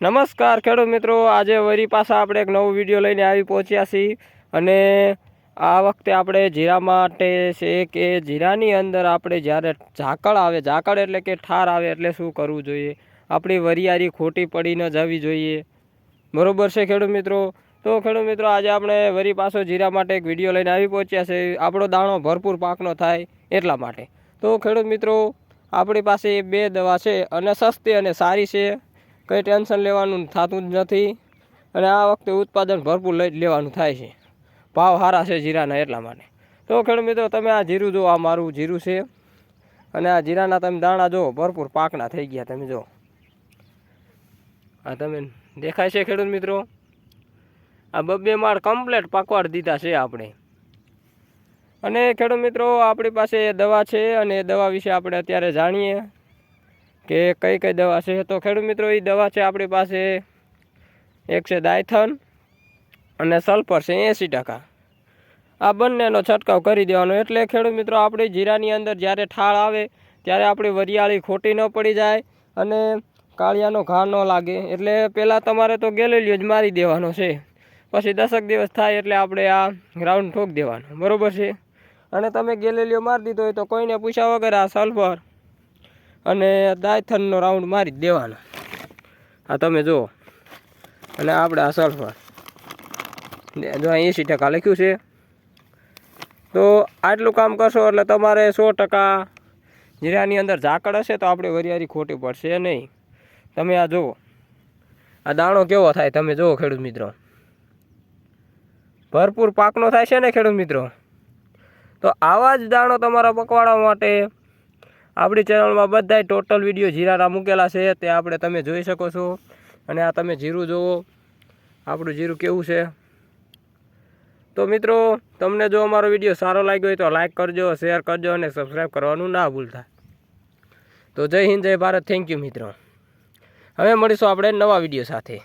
નમસ્કાર ખેડૂત મિત્રો, આજે વરી પાછા આપણે એક નવો વિડીયો લઈને આવી પહોંચ્યા છીએ અને આ વખતે આપણે જીરા માટે છે કે જીરાની અંદર આપણે જ્યારે ઝાકળ આવે, ઝાકળ એટલે કે ઠાર આવે એટલે શું કરવું જોઈએ, આપણી વરિયાળી ખોટી પડી ન જવી જોઈએ, બરોબર છે ખેડૂત મિત્રો। તો ખેડૂત મિત્રો, આજે આપણે વરી પાછો જીરા માટે એક વિડીયો લઈને આવી પહોંચ્યા છે, આપણો દાણો ભરપૂર પાકનો થાય એટલા માટે। તો ખેડૂત મિત્રો, આપણી પાસે બે દવા છે અને સસ્તી અને સારી છે, કંઈ ટેન્શન લેવાનું થતું જ નથી અને આ વખતે ઉત્પાદન ભરપૂર લઈ લેવાનું થાય છે, ભાવ સારા છે જીરાના એટલા માટે। તો ખેડૂત મિત્રો, તમે આ જીરું જુઓ, આ મારું જીરું છે અને આ જીરાના તમે દાણા જુઓ, ભરપૂર પાકના થઈ ગયા, તમે જુઓ, આ તમે દેખાય છે ખેડૂત મિત્રો, આ બબ્બે માળ કમ્પ્લેટ પકવાડ દીધા છે આપણે। અને ખેડૂત મિત્રો, આપણી પાસે એ દવા છે અને એ દવા વિશે આપણે અત્યારે જાણીએ કે કઈ કઈ દવા છે। તો ખેડૂત મિત્રો, એ દવા છે આપણી પાસે, એક છે દાયથન અને સલ્ફર છે 80%। આ બંનેનો છંટકાવ કરી દેવાનો, એટલે ખેડૂત મિત્રો આપણી જીરાની અંદર જ્યારે ઠાળ આવે ત્યારે આપણી વરિયાળી ખોટી ન પડી જાય અને કાળિયાનો ઘા ન લાગે। એટલે પહેલાં તમારે તો ગેલેલિયો જ મારી દેવાનો છે, પછી 10 દિવસ થાય એટલે આપણે આ રાઉન્ડ ઠોક દેવાનો, બરાબર છે। અને તમે ગેલેલિયો મારી દીધો હોય તો કોઈને પૂછ્યા વગર આ સલ્ફર અને દાયથનનો રાઉન્ડ મારી દેવાનો, આ તમે જુઓ, અને આપણે આ સલ્ફર જો 80% લખ્યું છે। તો આટલું કામ કરશો એટલે તમારે 100% જીરાની અંદર ઝાકળ હશે તો આપણી વરિયાળી ખોટી પડશે નહીં। તમે આ જુઓ, આ દાણો કેવો થાય તમે જુઓ ખેડૂત મિત્રો, ભરપૂર પાકનો થાય છે ને ખેડૂત મિત્રો। તો આવા જ દાણો તમારા પકવાડા માટે આપણી ચેનલમાં બધાય ટોટલ વિડીયો જીરાના મૂકેલા છે, તે આપણે તમે જોઈ શકો છો। અને આ તમે જીરું જુઓ, આપણું જીરું કેવું છે। તો મિત્રો, તમને જો અમારો વિડીયો સારો લાગ્યો હોય તો લાઈક કરજો, શેર કરજો અને સબસ્ક્રાઈબ કરવાનું ના ભૂલતા। તો જય હિન્દ, જય ભારત, થેન્ક યુ મિત્રો। હવે મળીશું આપણે નવા વિડીયો સાથે।